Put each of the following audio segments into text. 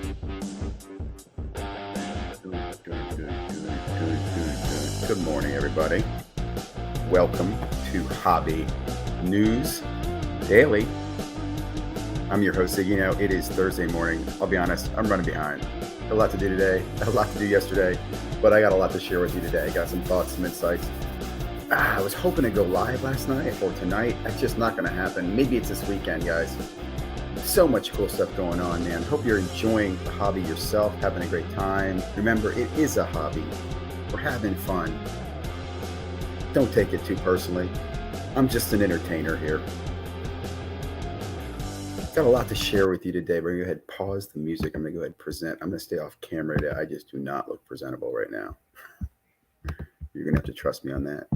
Good morning, everybody. Welcome to Hobby News Daily. I'm your host. It is Thursday morning. I'll be honest, I'm running behind. A lot to do today, a lot to do yesterday, but I got a lot to share with you today. I got some thoughts, some insights. I was hoping to go live last night or tonight. That's just not going to happen. Maybe it's this weekend, guys. So much cool stuff going on, man. Hope you're enjoying the hobby yourself, having a great time. Remember, it is a hobby. We're having fun. Don't take it too personally. I'm just an entertainer here. Got a lot to share with you today. We're going to go ahead and pause the music. I'm going to go ahead and present. I'm going to stay off camera today. I just do not look presentable right now. You're going to have to trust me on that.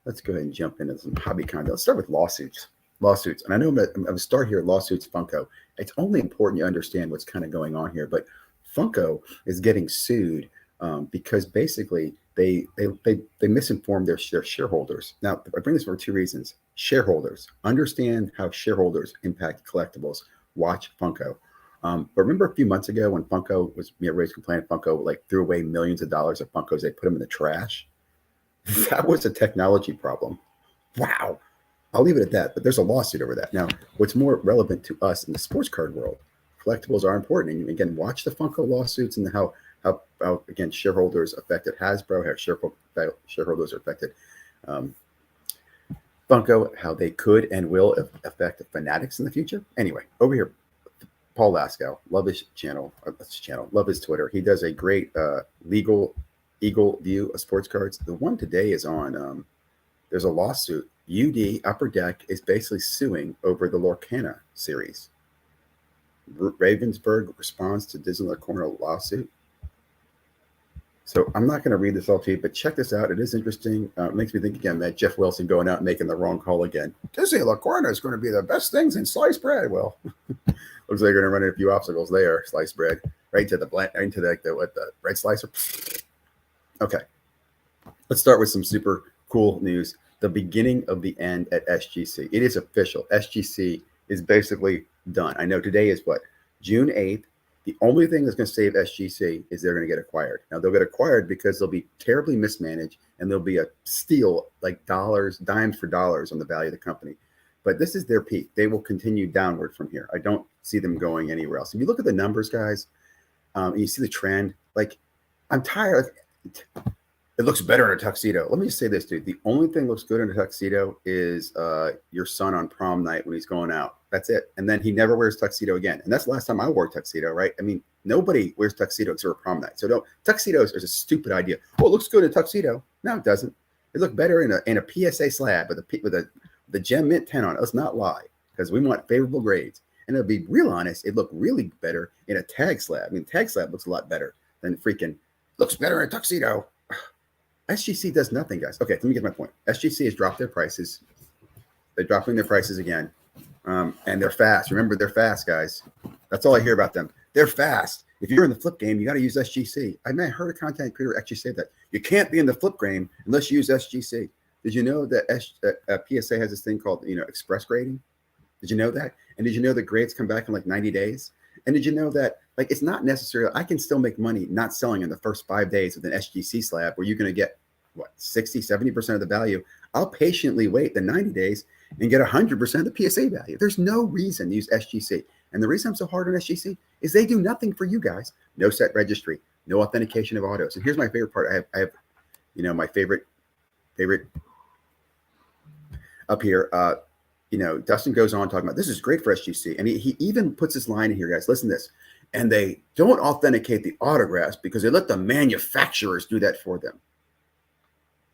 Let's go ahead and jump into some hobby content. Let's start with lawsuits. And I know I'm going to start here at Lawsuits Funko. It's only important you understand what's kind of going on here, but Funko is getting sued because basically they misinformed their shareholders. Now, I bring this for two reasons. Shareholders, understand how shareholders impact collectibles. Watch Funko. But remember a few months ago when Funko was raised complaint, Funko threw away millions of dollars of Funkos. They put them in the trash. That was a technology problem. Wow. I'll leave it at that. But there's a lawsuit over that. Now, what's more relevant to us in the sports card world, collectibles are important. And again, watch the Funko lawsuits and how again, shareholders affected Hasbro, how shareholders are affected Funko, how they could and will affect the Fanatics in the future. Anyway, over here, Paul Lascow, love his channel, love his Twitter. He does a great legal eagle view of sports cards. The one today is on, there's a lawsuit. UD Upper Deck is basically suing over the Lorcana series. Ravensburg responds to Disneyland Corner lawsuit. So I'm not going to read this all to you, but check this out. It is interesting. It makes me think again that Jeff Wilson going out and making the wrong call again. Disneyland Corner is going to be the best things in sliced bread. Well, looks like they're going to run into a few obstacles there. Sliced bread right to the bread slicer. Okay, let's start with some super cool news. The beginning of the end at SGC. It is official. SGC is basically done. I know today is what? June 8th. The only thing that's going to save SGC is they're going to get acquired. Now, they'll get acquired because they'll be terribly mismanaged and there'll be a steal like dimes for dollars on the value of the company. But this is their peak. They will continue downward from here. I don't see them going anywhere else. If you look at the numbers, guys, and you see the trend, I'm tired. It looks better in a tuxedo. Let me just say this, dude. The only thing that looks good in a tuxedo is your son on prom night when he's going out. That's it. And then he never wears tuxedo again. And that's the last time I wore a tuxedo, right? I mean, nobody wears tuxedo except for prom night. So tuxedos is a stupid idea. Oh, it looks good in a tuxedo. No, it doesn't. It looked better in a PSA slab with the gem mint 10 on it. Let's not lie, because we want favorable grades. And to be real honest, it looked really better in a tag slab. I mean, tag slab looks a lot better than freaking looks better in a tuxedo. SGC does nothing, guys. Okay, let me get my point. SGC has dropped their prices. They're dropping their prices again. And they're fast. Remember, they're fast, guys. That's all I hear about them. They're fast. If you're in the flip game, you got to use SGC. I heard a content creator actually say that. You can't be in the flip game unless you use SGC. Did you know that PSA has this thing called, express grading? Did you know that? And did you know that grades come back in 90 days? And did you know that it's not necessarily, I can still make money not selling in the first 5 days with an SGC slab where you're going to get 60, 70% of the value. I'll patiently wait the 90 days and get 100% of the PSA value. There's no reason to use SGC. And the reason I'm so hard on SGC is they do nothing for you guys. No set registry, no authentication of autos. And here's my favorite part. I have my favorite up here. Dustin goes on talking about this is great for SGC. And he even puts this line in here, guys. Listen to this. And they don't authenticate the autographs because they let the manufacturers do that for them.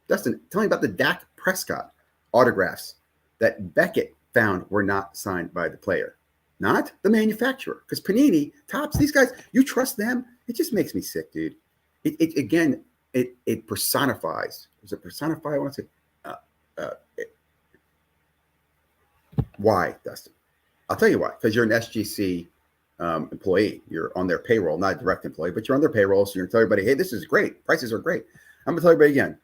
Dustin, tell me about the Dak Prescott autographs that Beckett found were not signed by the player, not the manufacturer. Because Panini, Topps, these guys, you trust them? It just makes me sick, dude. It personifies. Does it personify? I want to say, why, Dustin? I'll tell you why. Because you're an SGC employee. You're on their payroll, not a direct employee, but you're on their payroll. So you're going to tell everybody, hey, this is great. Prices are great. I'm going to tell everybody again,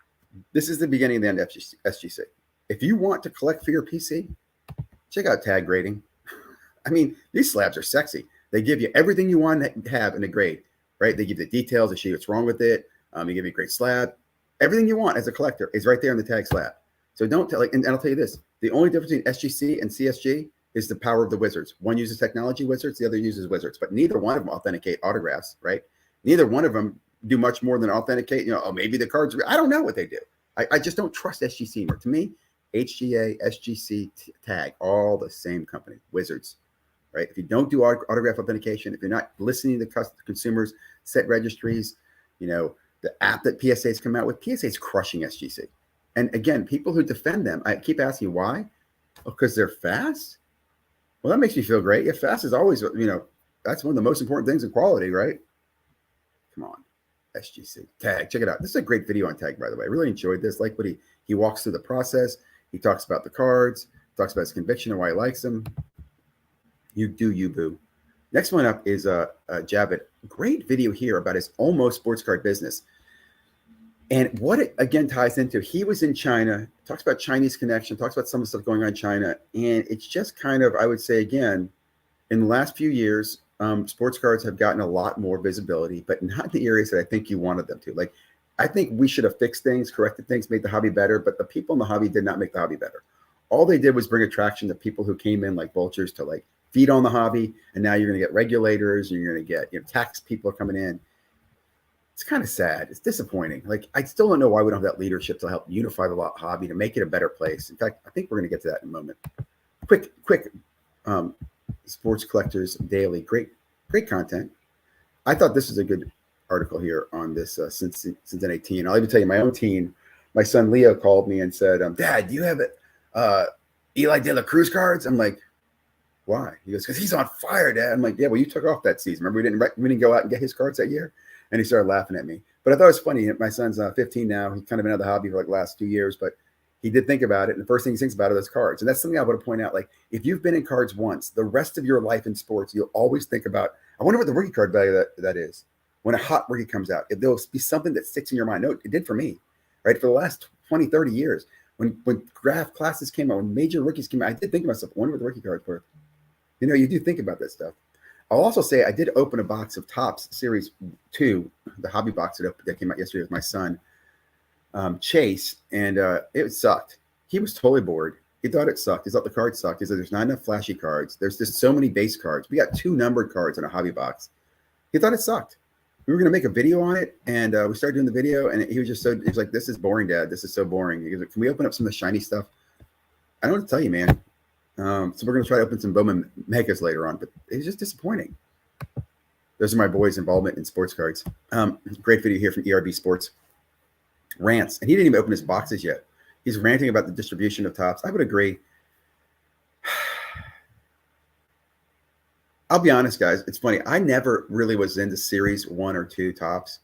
this is the beginning of the end of SGC. If you want to collect for your PC, check out tag grading. I mean, these slabs are sexy. They give you everything you want to have in a grade, right? They give you the details, they show you what's wrong with it. They give you a great slab. Everything you want as a collector is right there on the tag slab. So don't tell, like, and I'll tell you this: the only difference between SGC and CSG is the power of the wizards. One uses technology wizards, the other uses wizards, but neither one of them authenticate autographs, right? Neither one of them do much more than authenticate. You know, oh, maybe the cards. I don't know what they do. I just don't trust SGC more. To me, HGA, SGC, tag, all the same company, wizards, right? If you don't do autograph authentication, if you're not listening to consumers, set registries, you know, the app that PSA's come out with, PSA's crushing SGC. And again, people who defend them, I keep asking why? Because they're fast? Well, that makes me feel great. Yeah, fast is always, you know, that's one of the most important things in quality, right? Come on, SGC. Tag, check it out. This is a great video on Tag, by the way. I really enjoyed this. Like what he walks through the process. He talks about the cards, talks about his conviction and why he likes them. You do you, boo. Next one up is Javed. Great video here about his almost sports card business. And what it, again, ties into, he was in China, talks about Chinese connection, talks about some of the stuff going on in China. And it's just kind of, I would say, again, in the last few years, sports cards have gotten a lot more visibility, but not in the areas that I think you wanted them to. Like, I think we should have fixed things, corrected things, made the hobby better, but the people in the hobby did not make the hobby better. All they did was bring attraction to people who came in like vultures to like feed on the hobby. And now you're going to get regulators and you're going to get, you know, tax people coming in. It's kind of sad. It's disappointing. Like, I still don't know why we don't have that leadership to help unify the hobby, to make it a better place. In fact, I think we're going to get to that in a moment. Quick, Sports Collectors Daily. Great content. I thought this was a good article here on this Cincinnati teen. I'll even tell you my own teen. My son Leo called me and said, Dad, do you have it? Eli De La Cruz cards? I'm like, why? He goes, because he's on fire, Dad. I'm like, yeah, well, you took off that season. Remember, we didn't go out and get his cards that year? And he started laughing at me. But I thought it was funny. My son's 15 now. He's kind of been out of the hobby for like the last 2 years, but he did think about it. And the first thing he thinks about are those cards. And that's something I want to point out. Like, if you've been in cards once, the rest of your life in sports, you'll always think about, I wonder what the rookie card value that is. When a hot rookie comes out, if there'll be something that sticks in your mind. No, it did for me, right? For the last 20, 30 years, when draft classes came out, when major rookies came out, I did think to myself, I wonder what the rookie card's worth. You know, you do think about that stuff. I'll also say I did open a box of Topps Series 2, the hobby box that came out yesterday with my son, Chase, and it sucked. He was totally bored. He thought it sucked. He thought the cards sucked. He said there's not enough flashy cards. There's just so many base cards. We got 2 numbered cards in a hobby box. He thought it sucked. We were going to make a video on it, and we started doing the video, and he was just he was like, this is boring, Dad. This is so boring. He goes, can we open up some of the shiny stuff? I don't know what to tell you, man. So we're going to try to open some Bowman Megas later on, but it was just disappointing. Those are my boys' involvement in sports cards. Great video here from ERB Sports. Rants, and he didn't even open his boxes yet. He's ranting about the distribution of Topps. I would agree. I'll be honest, guys. It's funny. I never really was into Series 1 or 2 Topps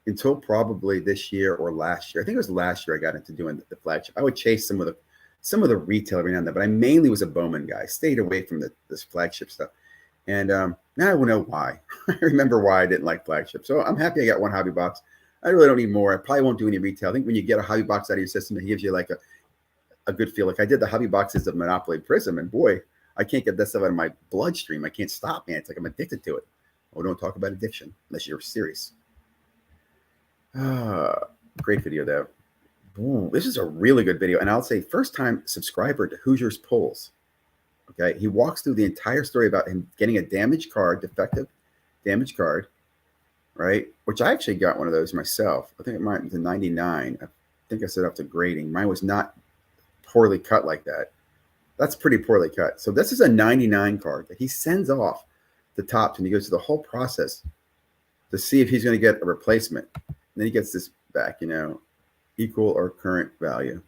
until probably this year or last year. I think it was last year I got into doing the flagship. I would chase some of the retail every now and then, but I mainly was a Bowman guy. Stayed away from this flagship stuff. And now I will know why. I remember why I didn't like flagship. So I'm happy I got one hobby box. I really don't need more. I probably won't do any retail. I think when you get a hobby box out of your system, it gives you like a good feel. Like I did the hobby boxes of Monopoly Prism, and boy, I can't get that stuff out of my bloodstream. I can't stop, man. It's like I'm addicted to it. Oh, don't talk about addiction unless you're serious. Great video, though. Ooh, this is a really good video. And I'll say first-time subscriber to Hoosiers Polls. Okay, he walks through the entire story about him getting a damaged card, defective damaged card, right? Which I actually got one of those myself. I think it might be the 99. I think I set up to grading. Mine was not poorly cut like that. That's pretty poorly cut. So this is a 99 card that he sends off to Topps, and he goes through the whole process to see if he's going to get a replacement. And then he gets this back, you know, equal or current value.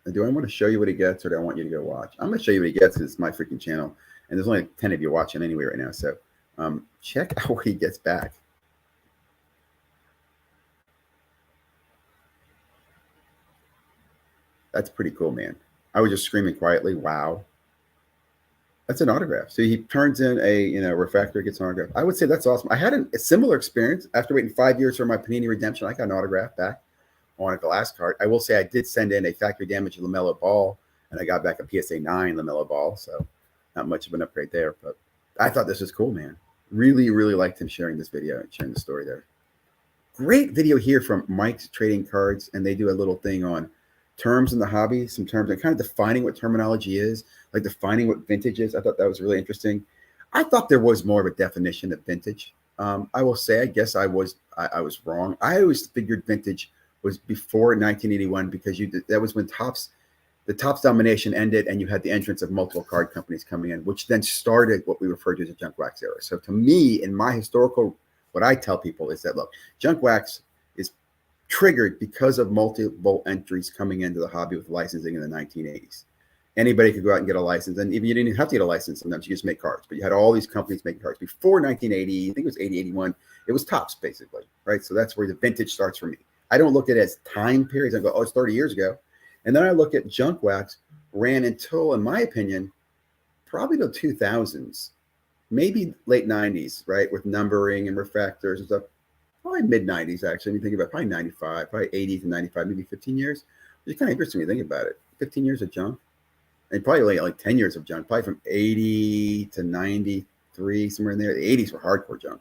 And do I want to show you what he gets, or do I want you to go watch? I'm going to show you what he gets because it's my freaking channel. And there's only 10 of you watching anyway right now. So check out what he gets back. That's pretty cool, man. I was just screaming quietly, wow. That's an autograph. So he turns in a refractor, gets an autograph. I would say that's awesome. I had a similar experience after waiting 5 years for my Panini Redemption. I got an autograph back on a glass card. I will say I did send in a factory damage LaMelo Ball, and I got back a PSA 9 LaMelo Ball. So not much of an upgrade there, but I thought this was cool, man. Really, really liked him sharing this video and sharing the story there. Great video here from Mike's Trading Cards, and they do a little thing on terms in the hobby, some terms, and kind of defining what terminology is, like defining what vintage is. I thought that was really interesting. I thought there was more of a definition of vintage. I will say, I guess I was wrong. I always figured vintage was before 1981 because that was when the Topps domination ended, and you had the entrance of multiple card companies coming in, which then started what we refer to as the junk wax era. So to me, in my historical, what I tell people is that, look, junk wax is triggered because of multiple entries coming into the hobby with licensing in the 1980s. Anybody could go out and get a license, and even you didn't even have to get a license. Sometimes you just make cards, but you had all these companies making cards before 1980. I think it was 80, 81. It was Topps basically, right? So that's where the vintage starts for me. I don't look at it as time periods. I go, oh, it's 30 years ago. And then I look at junk wax ran until, in my opinion, probably the 2000s, maybe late 90s, right? With numbering and refractors and stuff. Probably mid 90s, actually. When you think about it, probably 95, probably 80 to 95, maybe 15 years. It's kind of interesting when you think about it. 15 years of junk. And probably like 10 years of junk, probably from 80 to 93, somewhere in there. The 80s were hardcore junk.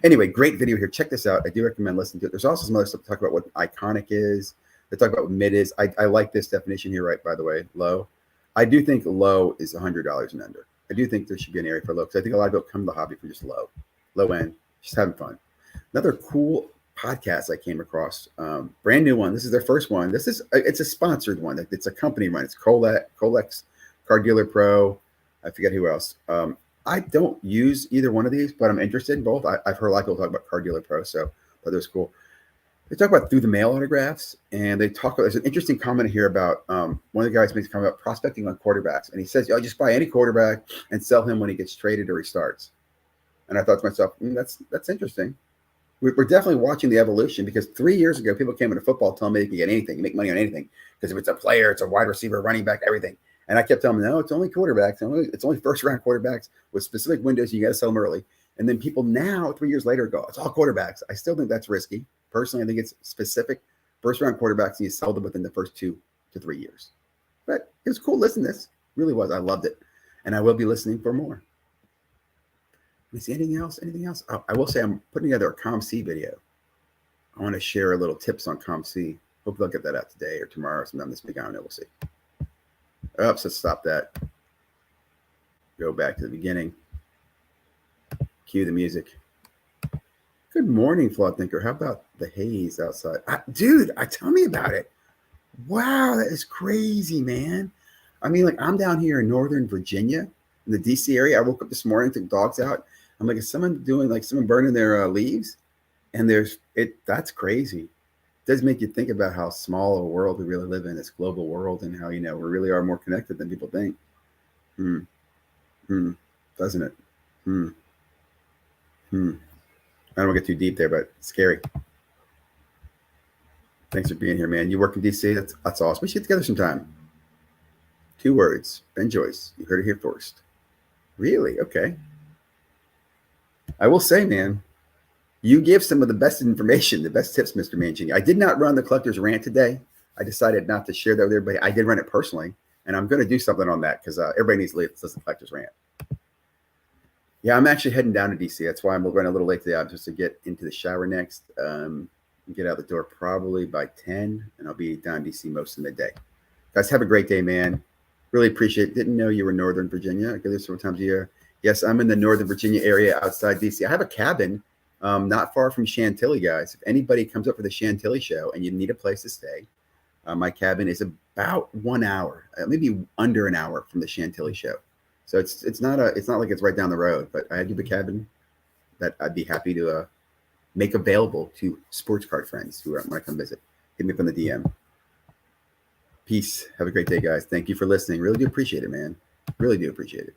Anyway, great video here. Check this out. I do recommend listening to it. There's also some other stuff to talk about what iconic is. They talk about what mid is. I like this definition here, right, by the way, low. I do think low is $100 and under. I do think there should be an area for low because I think a lot of people come to the hobby for just low end, just having fun. Another cool podcast I came across, brand new one. This is their first one. It's a sponsored one. It's a company run. It's Colex, Card Dealer Pro. I forget who else. I don't use either one of these, but I'm interested in both. I've heard a lot of people talk about Card Dealer Pro, so I thought it was cool. They talk about through the mail autographs, and there's an interesting comment here about one of the guys makes a comment about prospecting on quarterbacks, and he says, "Oh, just buy any quarterback and sell him when he gets traded or he starts." And I thought to myself, that's interesting. We're definitely watching the evolution because 3 years ago, people came into football telling me they can get anything, you make money on anything because if it's a player, it's a wide receiver, running back, everything. And I kept telling them, no, it's only quarterbacks. It's only first-round quarterbacks with specific windows. You got to sell them early. And then people now, 3 years later, go, it's all quarterbacks. I still think that's risky. Personally, I think it's specific first-round quarterbacks, and you sell them within the first 2 to 3 years. But it was cool listening to this. Really was. I loved it. And I will be listening for more. Let me see. Anything else? Oh, I will say I'm putting together a ComC video. I want to share a little tips on ComC. Hopefully I'll get that out today or tomorrow or sometime this week. I don't know. We'll see. Oops, let's stop that. Go back to the beginning. Cue the music. Good morning, Flawed Thinker. How about the haze outside? Dude, tell me about it. Wow, that is crazy, man. I mean, like, I'm down here in Northern Virginia, in the DC area. I woke up this morning, took dogs out. I'm like, is someone burning their leaves? And that's crazy. It does make you think about how small a world we really live in, this global world, and how, we really are more connected than people think. Doesn't it? I don't want to get too deep there, but it's scary. Thanks for being here, man. You work in DC? That's awesome. We should get together sometime. 2 words. Ben Joyce. You heard it here first. Really? Okay. I will say, man, you give some of the best information, the best tips, Mr. Mancini. I did not run the collector's rant today. I decided not to share that with everybody. I did run it personally, and I'm going to do something on that because everybody needs to listen to the collector's rant. Yeah, I'm actually heading down to DC. That's why I'm running a little late today. I'm just to get into the shower next. Get out the door probably by 10, and I'll be down in DC most of the day. Guys, have a great day, man. Really appreciate it. Didn't know you were Northern Virginia. I go there several times a year. Yes, I'm in the Northern Virginia area outside DC. I have a cabin not far from Chantilly, guys. If anybody comes up for the Chantilly show and you need a place to stay, my cabin is about 1 hour, maybe under an hour from the Chantilly show. So it's not like it's right down the road, but I do have a cabin that I'd be happy to make available to sports card friends who might come visit. Hit me up on the DM. Peace. Have a great day, guys. Thank you for listening. Really do appreciate it, man. Really do appreciate it.